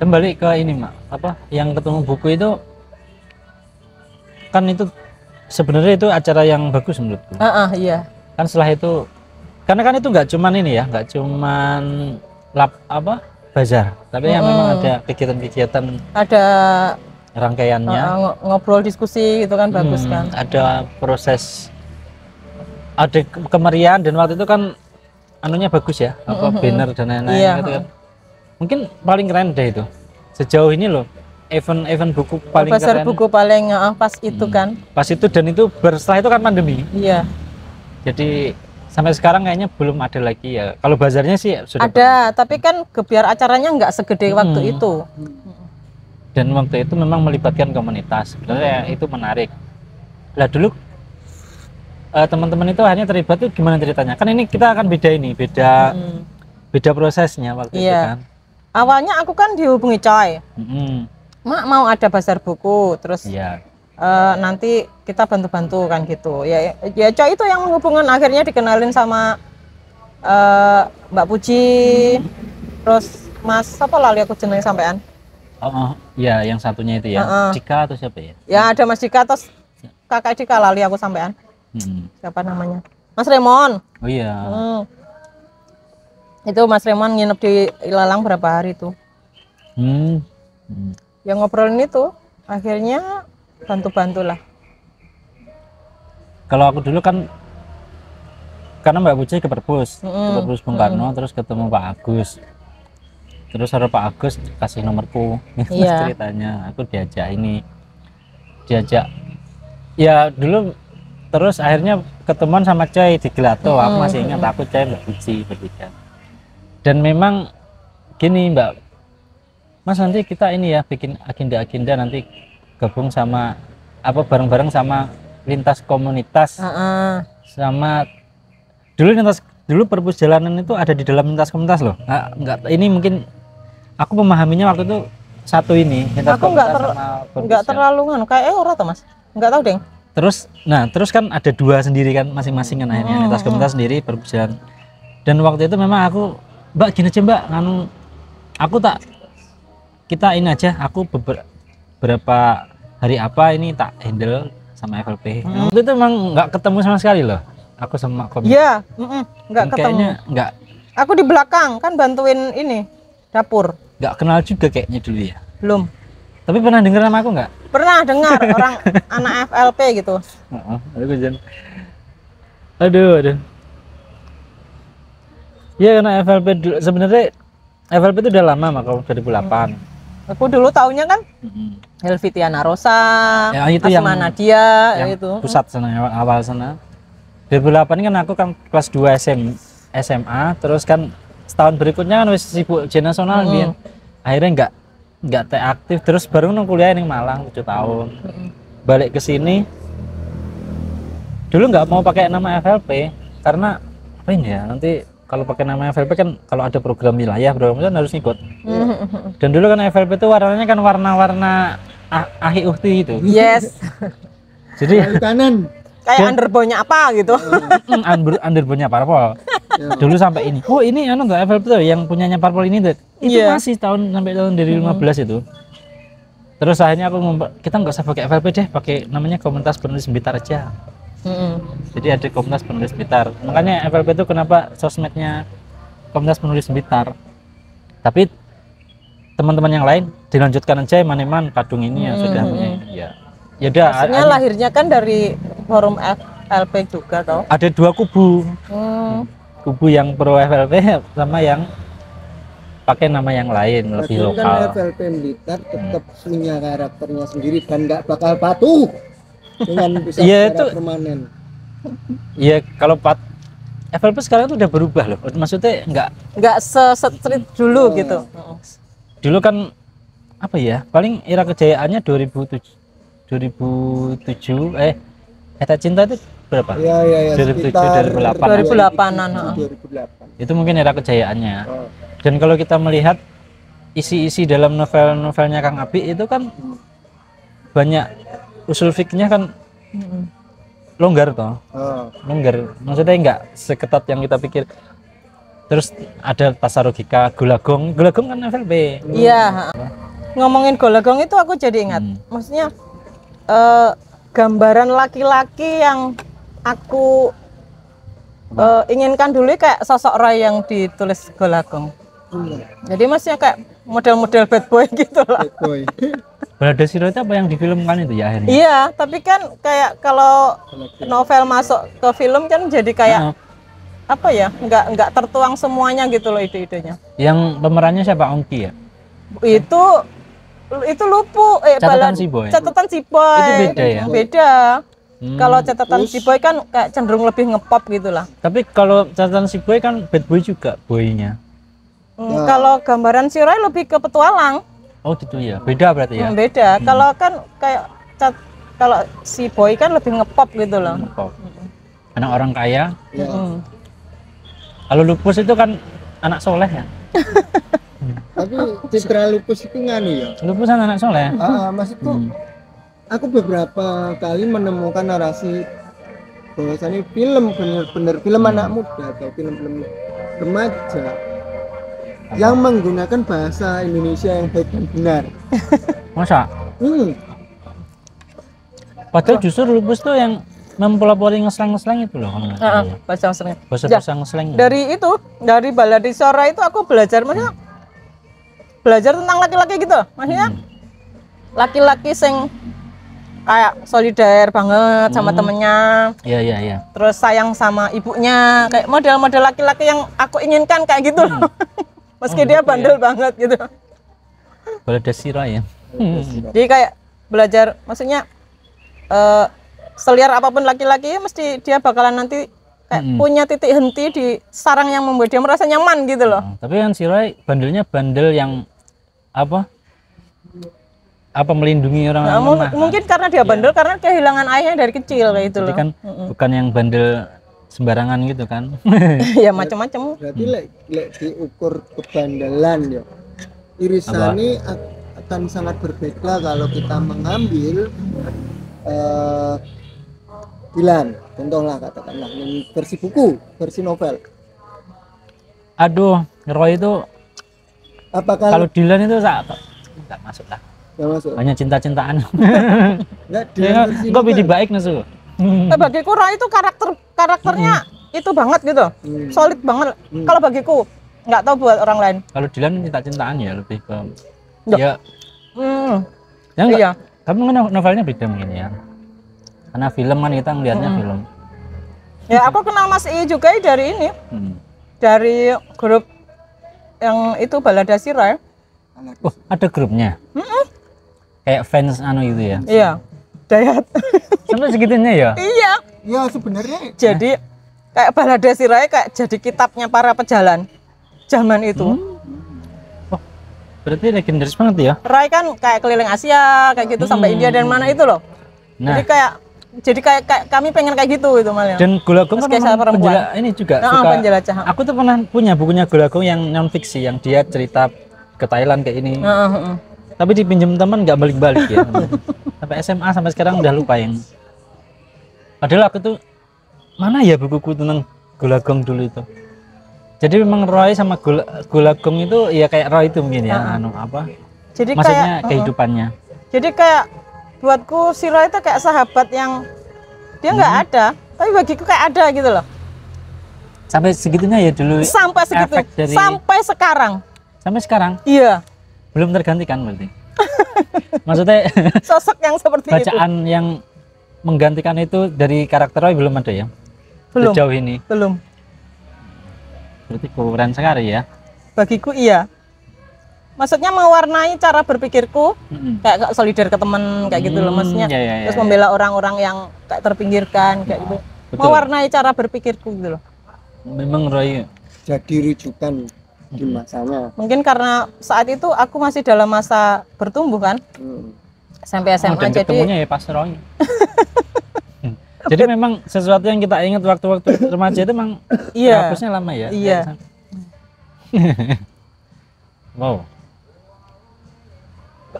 kembali ke ini mak, apa yang ketemu buku itu kan itu sebenarnya itu acara yang bagus menurutku. Iya. Kan setelah itu, karena kan itu nggak cuman ini ya, nggak cuman bazar, tapi yang memang ada kegiatan-kegiatan, ada rangkaiannya, ngobrol diskusi gitu kan, bagus kan. ada proses, ada kemeriahan, dan waktu itu kan anunya bagus ya, apa banner dan lain-lain gitu kan. Mungkin paling keren deh itu sejauh ini loh, event buku paling Pasar keren. buku paling pas itu kan. Pas itu, dan itu setelah itu kan pandemi. Iya. Jadi sampai sekarang kayaknya belum ada lagi ya. Kalau bazarnya sih sudah ada, tapi kan gebiar acaranya nggak segede waktu itu. Dan waktu itu memang melibatkan komunitas. Sebenarnya itu menarik. Lah dulu teman-teman itu hanya terlibat tuh gimana ceritanya? Kan ini kita akan beda prosesnya waktu itu kan. Awalnya aku kan dihubungi Coy. Mak mau ada bazar buku, terus nanti kita bantu-bantu kan gitu. Ya Coy itu yang menghubungkan, akhirnya dikenalin sama Mbak Puji, terus Mas apa lali aku jeneng sampean. Ya yang satunya itu ya. Dika atau siapa ya? Ya ada Mas Dika, terus kakak Dika lali aku sampean. Siapa namanya? Mas Remon. Oh iya. Itu Mas Remon nginep di Ilalang berapa hari tuh. Yang ngobrolin itu, akhirnya bantu-bantulah. Kalau aku dulu kan karena Mbak Puji ke Perpus Bung Karno, terus ketemu Pak Agus, terus ada Pak Agus kasih nomorku. Ceritanya aku diajak ya dulu, terus akhirnya ketemuan sama Coy di Gelato. Aku masih ingat, aku Coy Mbak Puji bertiga. Dan memang gini Mbak Mas, nanti kita ini ya bikin agenda nanti gabung sama bareng-bareng sama lintas komunitas, sama dulu perpus jalanan itu ada di dalam lintas komunitas loh. Enggak, ini mungkin aku memahaminya waktu itu satu ini lintas aku nggak terlalu kayak ora tuh Mas, nggak tahu deh. Terus kan ada dua sendiri kan masing-masing kan, akhirnya lintas komunitas sendiri perpus jalan. Dan waktu itu memang aku, Mbak gini aja Mbak, kita ini aja, aku beberapa hari ini tak handle sama FLP. Waktu itu memang nggak ketemu sama sekali loh, aku sama komite. Iya, nggak ketemu. Kayaknya nggak. Aku di belakang kan bantuin ini dapur. Nggak kenal juga kayaknya dulu ya. Belum. Tapi pernah dengar nama aku nggak? Pernah dengar orang anak FLP gitu. Aduh. Ya karena FLP dulu, sebenarnya FLP itu udah lama maka 2008. Aku dulu taunya kan Helvitiana Rosa, itu Asma Nadia, yang itu pusat sana, awal sana. 2008 kan aku kan kelas 2 SMA, terus kan setahun berikutnya kan wis sibuk ujian nasional dia. Akhirnya nggak aktif, terus baru kuliah di Malang 7 tahun. Balik ke sini. Dulu nggak mau pakai nama FLP karena apa ini ya, nanti kalau pakai nama FLP kan kalau ada program wilayah kan harus ngikut. Dan dulu kan FLP itu warnanya kan warna-warna ahi uhti itu. Yes. Jadi kanan kayak underbownya apa gitu. Underbownya Parpol. Dulu sampai ini. Oh ini FLP tuh yang punyanya Parpol ini tuh. Itu masih sampai tahun 2015 itu. Terus akhirnya kita nggak usah pakai FLP deh, pakai namanya Komunitas Penulis Blitar aja. Jadi ada Komunitas Penulis Blitar. Makanya FLP itu kenapa sosmednya Komunitas Penulis Blitar. Tapi teman-teman yang lain dilanjutkan aja, Maneman Kadung ini yang sudah punya ya. Ya udah. Maksudnya lahirnya kan dari forum FLP juga toh. Ada dua kubu. Kubu yang pro FLP sama yang pakai nama yang lain lebih lokal. Kan FLP Blitar tetap punya karakternya sendiri dan nggak bakal patuh dengan bisa permanen. Iya, kalau FLP sekarang itu udah berubah loh. Maksudnya nggak se-street dulu gitu. Dulu kan apa ya? Paling era kejayaannya 2007 Eta Cinta itu berapa? Iya. 2008-an. Itu mungkin era kejayaannya. Dan kalau kita melihat isi-isi dalam novel-novelnya Kang Abi itu kan banyak usul fikihnya kan longgar toh. Longgar. Maksudnya enggak seketat yang kita pikir. Terus ada tasarugika, Gulagong kan FLB. Iya. ngomongin Golagong itu aku jadi ingat. Maksudnya gambaran laki-laki yang aku inginkan dulu kayak sosok Roy yang ditulis Golagong. Jadi maksudnya kayak model-model bad boy gitu lah. Bad boy. Balada Siro itu apa yang difilmkan itu ya akhirnya? Iya, tapi kan kayak kalau novel masuk ke film kan jadi kayak apa ya? Nggak tertuang semuanya gitu loh ide-idenya. Yang pemerannya siapa? Ongki ya? Itu Lupu Catatan Si Boy. Catatan Si Boy. Itu beda ya? Beda. Kalau Catatan Si Boy kan kayak cenderung lebih ngepop gitu lah. Tapi kalau Catatan Si Boy kan bad boy juga boynya. Kalau gambaran Si Roy lebih ke petualang. Oh gitu ya, beda berarti ya? Beda. Kalau kan kayak kalau Si Boy kan lebih ngepop gitu loh. Ngepop. Anak orang kaya. Ya. Kalau Lupus itu kan anak soleh ya? Tapi Citra Lupus itu nganu ya. Lupus kan anak soleh. Maksudku aku beberapa kali menemukan narasi bahwasannya film bener-bener film anak muda atau film-film remaja yang menggunakan bahasa Indonesia yang baik dan benar. Masa? Padahal justru Lupus tuh yang mempelopori ngesleng-ngesleng itu loh. Bahasa ngesleng. Bahasa ngesleng. Dari Balada Sora itu aku belajar maksudnya belajar tentang laki-laki gitu. Maksudnya laki-laki sing kayak solider banget sama temennya. Iya. Terus sayang sama ibunya, kayak model-model laki-laki yang aku inginkan kayak gitu. Meski dia bandel banget gitu. Balada Siro ya. Jadi kayak belajar, maksudnya seliar apapun laki-laki mesti dia bakalan nanti kayak punya titik henti di sarang yang membuat dia merasa nyaman gitu loh. Tapi kan si Roy bandelnya bandel yang apa melindungi orang lemah. Mungkin karena dia bandel karena kehilangan ayahnya dari kecil kayak itu loh. Jadi kan bukan yang bandel sembarangan gitu kan. Ya macam-macam. Berarti lek diukur kebandelan ya. Irisannya akan sangat berbeda kalau kita mengambil Dilan, contohlah katakanlah yang versi buku, versi novel. Aduh, Roy itu apakah kalau Dilan itu enggak masuk lah. Enggak masuk. Hanya cinta-cintaan. Enggak Dilan versi kok beda baik nasu. Bagiku Roy itu karakternya itu banget gitu. Solid banget. Kalau bagiku, nggak tahu buat orang lain. Kalau Dilan cinta-cintaan ya lebih ke ya. Ya enggak. Iya. Tapi novelnya beda mungkin ya. Karena film kan kita ngelihatnya film. Ya aku kenal Mas I juga dari ini. Dari grup yang itu Balada Siro. Oh, ada grupnya. Kayak fans gitu ya. Iya. Dayat. Sampai segitunya ya? Iya. Ya sebenarnya. Jadi kayak Balada Siro kayak jadi kitabnya para pejalan zaman itu. Oh, berarti legendaris banget ya? Roy kan kayak keliling Asia kayak gitu sampai India dan mana itu loh. Nah. Jadi kayak kami pengen kayak gitu itu malah. Dan Golagong kan ini juga suka. Penjelajahan. Aku tuh pernah punya bukunya Golagong yang non fiksi yang dia cerita ke Thailand kayak ini. Tapi dipinjam teman nggak balik-balik ya. Sampai SMA sampai sekarang udah lupa yang. Padahal aku tuh mana ya bukuku tentang Golagong dulu itu. Jadi memang Roy sama Golagong itu ya kayak Roy itu mungkin ya Jadi maksudnya kayak, kehidupannya. Jadi kayak buatku si Roy itu kayak sahabat yang dia nggak ada, tapi bagiku kayak ada gitu loh. Sampai segitunya ya dulu. Sampai segitu. Sampai sekarang. Sampai sekarang. Iya. Belum tergantikan berarti. Maksudnya sosok yang seperti bacaan itu. yang menggantikan itu dari karakter Roy belum ada ya? Belum. Sejauh ini. Belum. Berarti keren sekali ya. Bagiku iya. Maksudnya mewarnai cara berpikirku, kayak solider ke teman kayak gitu loh maksudnya. Terus membela orang-orang yang kayak terpinggirkan kayak gitu. Betul. Mewarnai cara berpikirku gitu loh. Memang Roy jadi rujukan di masanya. Mungkin karena saat itu aku masih dalam masa bertumbuh kan. Sampai SMA dan jadi ketemunya ya pas Roy. Jadi memang sesuatu yang kita ingat waktu-waktu remaja itu memang hapusnya lama ya. Iya. Wow.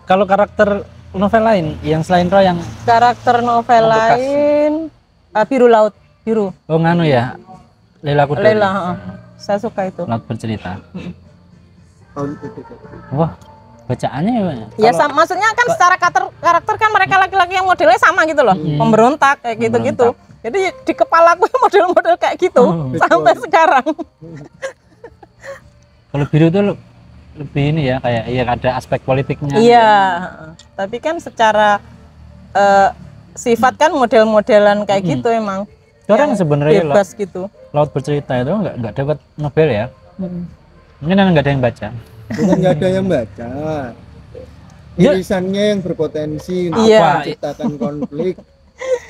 Kalau karakter novel lain yang selain Roy yang karakter novel lain Biru Laut, Biru. Oh nganu ya. Lela Kudori. Lela, saya suka itu. Laut bercerita. Wah. bacaannya ya maksudnya kan secara karakter kan mereka laki-laki yang modelnya sama gitu loh, pemberontak kayak gitu-gitu. Jadi di kepala aku model-model kayak gitu sampai sekarang. Kalau biru itu lebih ini ya, kayak ya ada aspek politiknya. Iya, tapi kan secara sifat kan model-modelan kayak gitu emang. Orang sebenarnya bebas gitu. Laut Bercerita itu nggak dapat Nobel ya. Mungkin nggak ada yang baca. Bukan nggak ada yang baca, irisannya yang berpotensi untuk menciptakan konflik.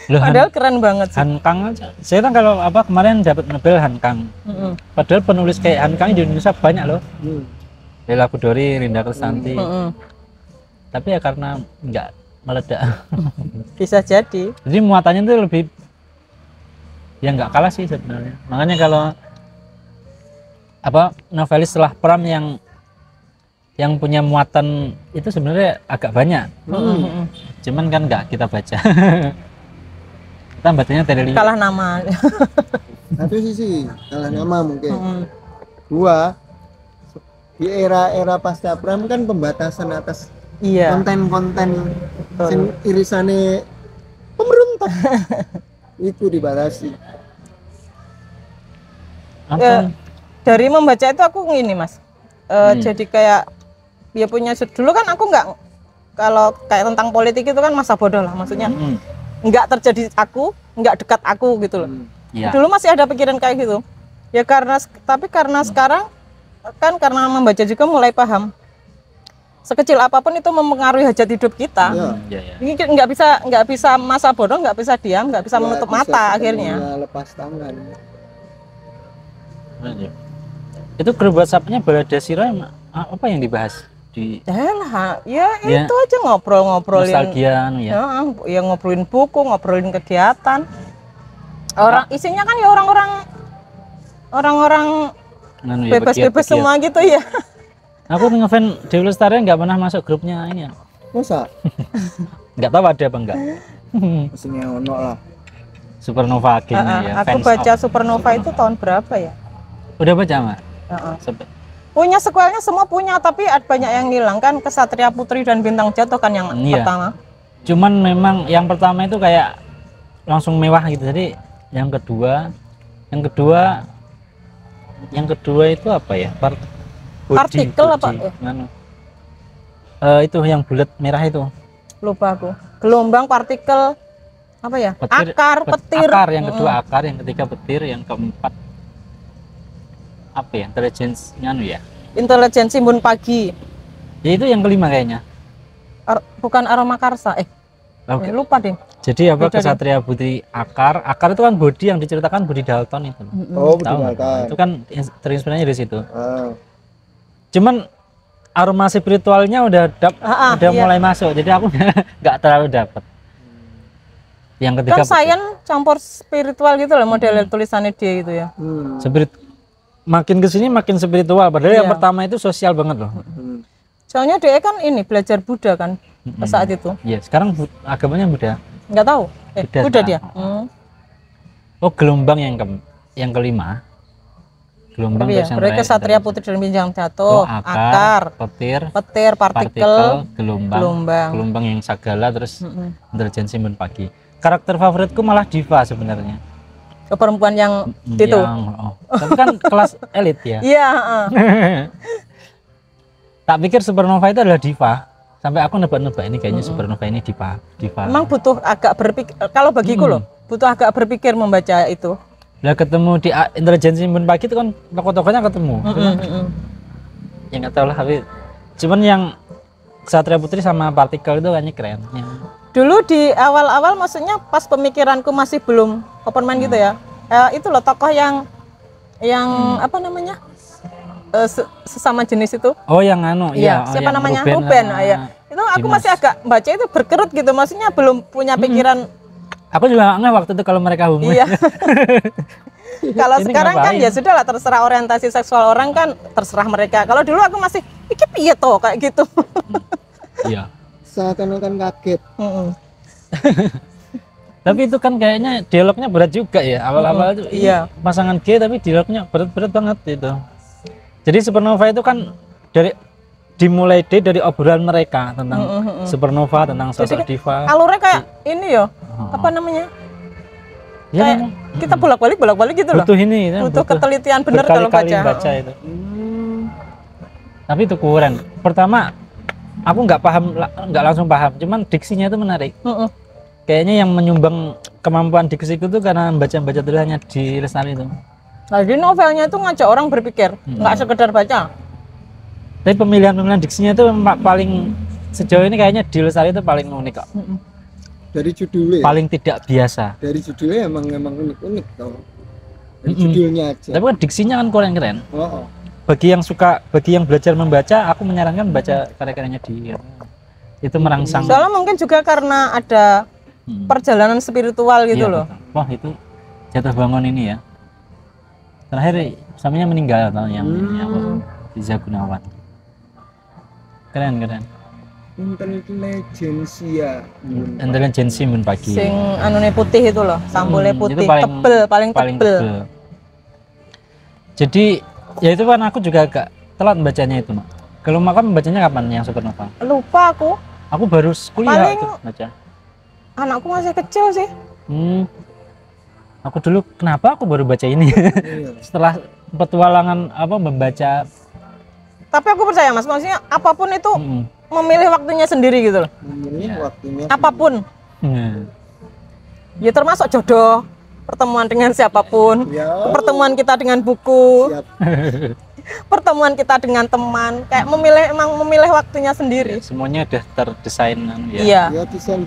Loh, padahal keren banget sih. Hankang aja. Saya kan kalau kemarin dapat Nobel Hankang. Padahal penulis kayak Hankang di Indonesia banyak loh. Bella Kudori, Rinda Kersanti. Tapi ya karena nggak meledak. Bisa jadi. Jadi muatannya itu lebih ya nggak kalah sih sebenarnya. Makanya kalau novelis setelah Pram yang punya muatan itu sebenarnya agak banyak. Cuman kan nggak kita baca. Kita bacanya Terelie. Kalah nama. Satu sisi kalah nama mungkin. Dua, di era pasca Pram kan pembatasan atas konten-konten irisannya pemerintah itu dibatasi. Dari membaca itu aku ngini Mas, jadi kayak dia punya dulu kan aku nggak, kalau kayak tentang politik itu kan masa bodoh lah, maksudnya nggak terjadi nggak dekat aku gitu loh. Dulu masih ada pikiran kayak gitu ya, tapi karena sekarang kan karena membaca juga mulai paham sekecil apapun itu mempengaruhi hajat hidup kita. Ini nggak bisa masa bodoh, nggak bisa diam, nggak bisa menutup mata akhirnya. Lepas tangan. Itu grup WhatsApp-nya Balada Sira apa yang dibahas di? Itu aja ngobrol-ngobrolin nostalgia ya, ngobrolin buku, ngobrolin kegiatan. Isinya kan ya orang-orang bebas-bebas semua gitu ya. Aku ngefans Dewi Lestari nggak pernah masuk grupnya ini ya. Masa? Nggak tahu ada apa enggak. Pastinya ono lah. Supernova akhirnya ya. Aku baca Supernova itu tahun berapa ya? Udah baca Mak? Punya sequelnya semua punya, tapi banyak yang hilang kan. Kesatria Putri dan Bintang Jatuh kan yang pertama. Cuman memang yang pertama itu kayak langsung mewah gitu. Jadi yang kedua itu apa ya? Partikel apa? Itu yang bulat merah itu. Lupa aku. Gelombang, partikel, apa ya? Petir. Akar yang kedua akar, yang ketiga petir, yang keempat apa ya? Intelijensi Embun Pagi. Ya itu yang kelima kayaknya. Bukan Aroma Karsa. Lupa deh. Jadi Kesatria Putri akar itu kan Bodi yang diceritakan Bodi Dalton itu. Bodi Dalton. Itu kan terinspirasinya dari situ. Cuman aroma spiritualnya udah mulai masuk. Jadi aku nggak terlalu dapat. Yang ketiga kan sains campur spiritual gitu loh, model tulisannya dia gitu ya. Makin kesini makin spiritual, padahal yang pertama itu sosial banget loh. Soalnya dia kan ini belajar Buddha kan saat itu. Iya, sekarang agamanya Buddha. Nggak tahu. Buddha dia. Oh, gelombang yang kelima. Gelombang berarti Kesatria Putri dan Bintang Jatuh, akar, petir, partikel, gelombang yang sagala, terus intelijensi Embun Pagi. Karakter favoritku malah Diva sebenarnya. Perempuan yang itu. Tapi kan kelas elit ya. Iya. Tak pikir Supernova itu adalah diva. Sampai aku nebak-nebak ini kayaknya Supernova ini diva. Emang butuh agak berpikir. Kalau bagiku loh, butuh agak berpikir membaca itu. Lah ketemu di Intelijensi Embun Pagi itu kan tokoh-tokohnya ketemu. Ya nggak tahu lah, tapi cuman yang Kesatria Putri sama Partikel itu kayaknya keren. Dulu di awal-awal maksudnya pas pemikiranku masih belum open mind gitu ya. Itu loh tokoh yang apa namanya? Sesama jenis itu. Oh, yang siapa namanya? Ruben. Itu aku masih agak baca itu berkerut gitu. Maksudnya belum punya pikiran. Aku juga nggak waktu itu kalau mereka homo. Iya. Kalau sekarang kan ya sudahlah, terserah orientasi seksual orang kan terserah mereka. Kalau dulu aku masih iki piye toh kayak gitu. Iya. Seakan-akan kaget. Tapi itu kan kayaknya dialognya berat juga ya awal-awal itu. Iya. Pasangan gay tapi dialognya berat-berat banget itu. Jadi Supernova itu kan dimulai dari obrolan mereka tentang supernova, tentang sosok diva. Alurnya kayak ini ya, apa namanya? Ya, kayak kita bolak-balik gitu loh. Butuh ini, butuh ketelitian bener kalau baca. Itu. Tapi itu kurang. Pertama, aku nggak langsung paham. Cuman diksinya itu menarik. Kayaknya yang menyumbang kemampuan diksiku tuh karena baca tulisannya di Lestari itu. Jadi novelnya itu ngajak orang berpikir, nggak sekedar baca. Tapi pemilihan diksinya itu paling sejauh ini kayaknya di Lestari itu paling unik kok. Dari judulnya paling tidak biasa. Dari judulnya emang unik tau. Dari judulnya aja. Tapi kan diksinya kan kurang keren. Bagi yang belajar membaca, aku menyarankan baca karya-karyanya dia. Itu merangsang. Soalnya mungkin juga karena ada perjalanan spiritual gitu loh. Betul. Wah, itu jatuh bangun ini ya. Terakhir suaminya meninggal atau yang Riza Gunawan. Keren. Intelijensi Mun Pagi. Sing anune putih itu loh, sampulnya putih, paling tebel. Jadi ya itu kan aku juga agak telat bacanya itu, Mak. Kalau makan bacanya kapan yang supernova? Lupa aku. Aku baru kuliah paling itu baca. Anakku masih kecil sih. Aku dulu kenapa aku baru baca ini? Setelah petualangan membaca. Tapi aku percaya Mas, maksudnya apapun itu memilih waktunya sendiri gitu loh. Memilih waktunya. Apapun. Ya termasuk jodoh, pertemuan dengan siapapun, pertemuan kita dengan buku, pertemuan kita dengan teman, kayak memilih waktunya sendiri. Ya, semuanya udah terdesain ya. Iya. Ya desain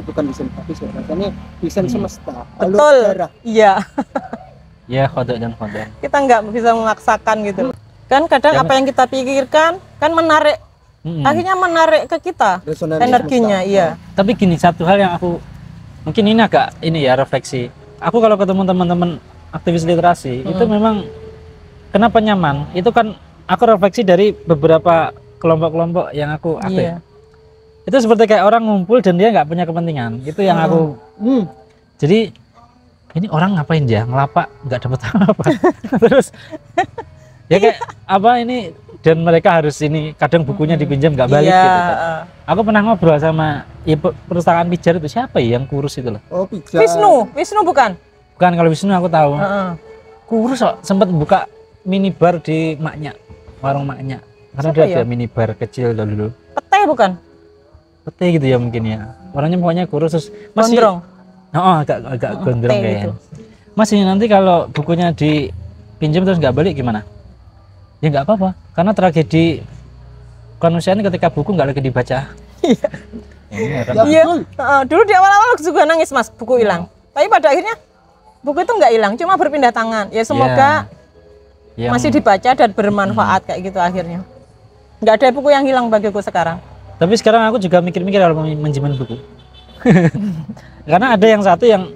bukan desain grafis, makanya desain semesta. Betul. Iya. Ya kodok dan kodok. Kita nggak bisa memaksakan gitu. Kan kadang apa yang kita pikirkan kan menarik, akhirnya menarik ke kita energinya, iya. Tapi gini, satu hal yang aku mungkin ini agak refleksi. Aku kalau ketemu teman-teman aktivis literasi itu memang kenapa nyaman? Itu kan aku refleksi dari beberapa kelompok-kelompok yang aku aktif. Iya. Itu seperti kayak orang ngumpul dan dia nggak punya kepentingan. Itu yang aku. Jadi ini orang ngapain dia ngelapak nggak dapat apa? Terus ya kayak apa ini, dan mereka harus ini kadang bukunya dipinjam nggak balik gitu. Aku pernah ngobrol sama perpustakaan Pijar itu, siapa ya yang kurus itu loh? Oh, Pijar. Wisnu bukan? Bukan, kalau Wisnu aku tahu. Kurus kok, sempat buka minibar di Maknya, warung Maknya. Karena siapa dia ada minibar kecil dulu. Pete bukan? Pete gitu ya mungkin ya. Orangnya pokoknya kurus terus masih gondrong. Agak gondrong kayaknya. Mas, ini nanti kalau bukunya dipinjam terus nggak balik gimana? Ya nggak apa-apa, karena tragedi kemanusiaan ketika buku nggak lagi dibaca. Iya. Dulu di awal-awal juga nangis Mas, buku hilang. Tapi pada akhirnya buku itu nggak hilang, cuma berpindah tangan. Ya semoga masih dibaca dan bermanfaat kayak gitu akhirnya. Nggak ada buku yang hilang bagiku sekarang. Tapi sekarang aku juga mikir-mikir kalau menjemah buku. Karena ada yang satu yang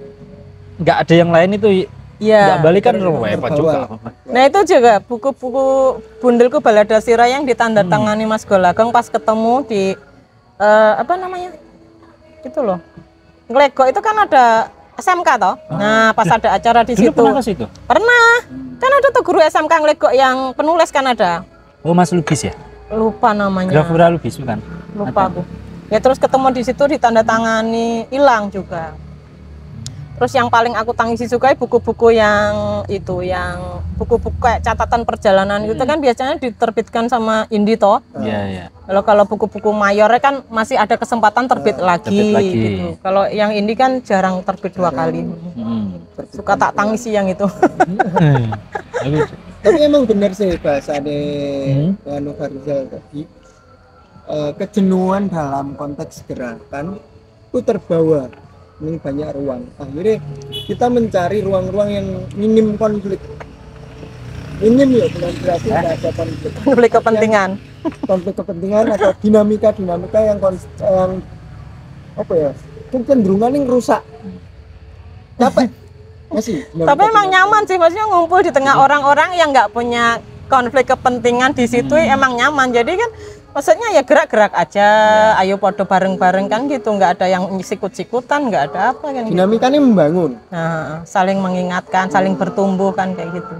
nggak ada yang lain itu. Nggak balik kan repot juga. Nah itu juga buku-buku bundelku Balada Sira yang ditandatangani Mas Golagong pas ketemu di apa namanya itu loh, Nglegok itu kan ada SMK toh. Nah pas ada acara di situ. Pernah ke situ? Pernah. Kan ada tuh guru SMK Nglegok yang penulis kan ada. Oh, Mas Lubis ya? Lupa namanya. Grafura Lubis bukan? Lupa aku. Ya terus ketemu di situ ditandatangani, hilang juga. Terus yang paling aku tangisi juga buku-buku yang itu, yang buku-buku kayak catatan perjalanan itu kan biasanya diterbitkan sama Indi toh. Iya. Kalau buku-buku mayornya kan masih ada kesempatan terbit lagi gitu. Kalau yang Indi kan jarang terbit 2 kali. Suka tak tangisi yang itu. Tapi emang benar sih bahasane Anu Farizal tadi. Kejenuhan dalam konteks gerakan itu terbawa. Ini banyak ruang, akhirnya kita mencari ruang-ruang yang minim konflik, ya bukan berarti tidak ada konflik kepentingan atau dinamika yang apa ya, kecenderungan yang rusak, capek masih. Tapi emang nyaman sih, maksudnya ngumpul di tengah orang-orang yang nggak punya konflik kepentingan di situ emang nyaman. Jadi kan maksudnya ya gerak-gerak aja, ayo podo bareng-bareng kan gitu, nggak ada yang sikut-sikutan, nggak ada apa kan. Dinamikanya gitu. Membangun. Nah, saling mengingatkan, saling bertumbuh kan kayak gitu.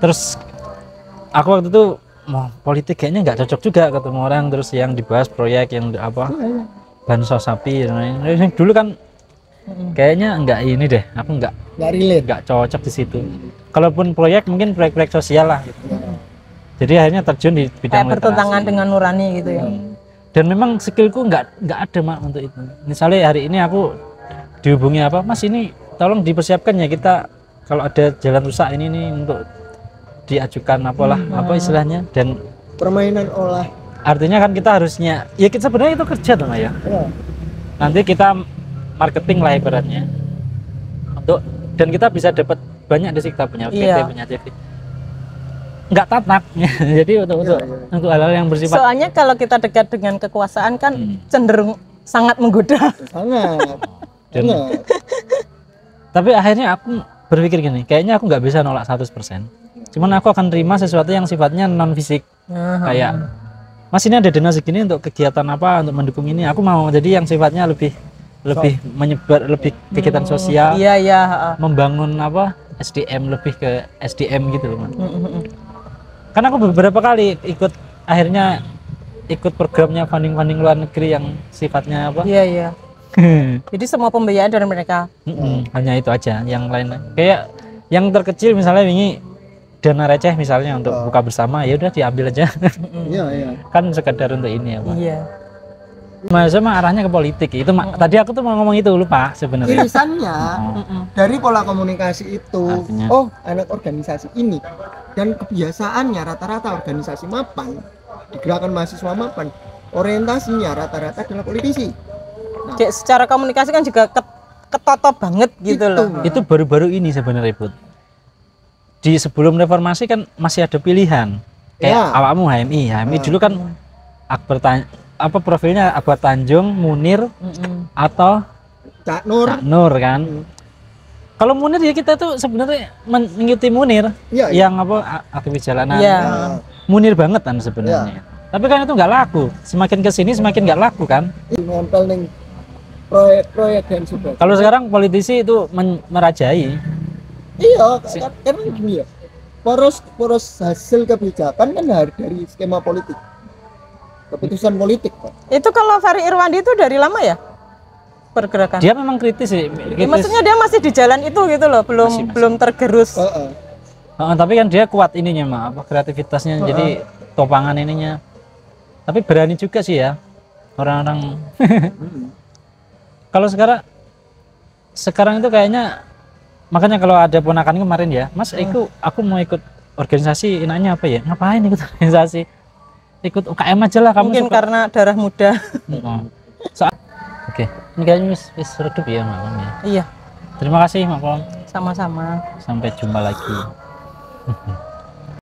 Terus aku waktu itu mau politik kayaknya nggak cocok juga ketemu orang, terus yang dibahas proyek yang apa bansos sapi dan lain-lain. Dulu kan kayaknya nggak ini deh, aku nggak relate, nggak cocok di situ. Kalaupun proyek mungkin proyek-proyek sosial lah gitu. Jadi akhirnya terjun di bidang kayak bertentangan dengan nurani gitu ya. Dan memang skillku nggak ada Mak untuk itu. Misalnya hari ini aku dihubungi apa, Mas ini tolong dipersiapkan ya, kita kalau ada jalan rusak ini nih untuk diajukan apalah apa istilahnya, dan permainan olah. Artinya kan kita harusnya ya, kita sebenarnya itu kerja dong ya. Nanti kita marketing lah ibaratnya untuk, dan kita bisa dapat banyak dari kita punya PT, punya CV. Nggak tatak jadi untuk hal-hal yang bersifat, soalnya kalau kita dekat dengan kekuasaan kan cenderung sangat menggoda. Sangat. Tapi akhirnya aku berpikir gini, kayaknya aku nggak bisa nolak 100%. Cuman aku akan terima sesuatu yang sifatnya non fisik. Kayak Mas ini ada dana segini untuk kegiatan apa, untuk mendukung ini, aku mau. Jadi yang sifatnya lebih menyebar, lebih kegiatan sosial. Membangun apa SDM, lebih ke SDM gitu loh. Karena aku beberapa kali akhirnya ikut programnya funding luar negeri yang sifatnya apa? Jadi semua pembiayaan dari mereka. Hanya itu aja, yang lain kayak yang terkecil misalnya ini dana receh misalnya untuk buka bersama, ya udah diambil aja. Kan sekedar untuk ini apa. Mas mah arahnya ke politik itu. Tadi aku tuh mau ngomong itu, lupa sebenarnya. Irisannya dari pola komunikasi itu. Artinya, oh, anak organisasi ini, dan kebiasaannya rata-rata organisasi mapan, di gerakan mahasiswa mapan, orientasinya rata-rata adalah politisi. Nah, secara komunikasi kan juga ketoto banget gitu loh. Itu baru-baru ini sebenarnya, Bud. Di sebelum reformasi kan masih ada pilihan. Kayak awakmu HMI dulu kan profilnya Akbar Tanjung, Munir, atau Cak Nur kan. Kalau Munir ya kita tuh sebenarnya mengikuti Munir, yang apa aktivis jalanan. Munir banget kan sebenarnya. Tapi kan itu nggak laku. Semakin kesini semakin nggak laku kan. Nempel nih proyek-proyek dan sebagainya. Kalau sekarang politisi itu merajai. Karena gini ya. Poros hasil kebijakan kan dari skema politik. Keputusan politik, Pak. Itu kalau Ferry Irwandi itu dari lama ya pergerakan? Dia memang kritis sih. Maksudnya dia masih di jalan itu gitu loh, belum tergerus. Tapi kan dia kuat ininya Mak, kreativitasnya, jadi topangan ininya. Tapi berani juga sih ya orang-orang. Kalau sekarang itu kayaknya, makanya kalau ada ponakan kemarin ya, Mas, aku mau ikut organisasi, enaknya apa ya? Ngapain ikut organisasi? Ikut UKM aja lah kamu. Mungkin karena darah muda. Oke. Ini kayaknya wis redup ya malam ya. Iya. Terima kasih Mak Pom. Sama-sama. Sampai jumpa lagi.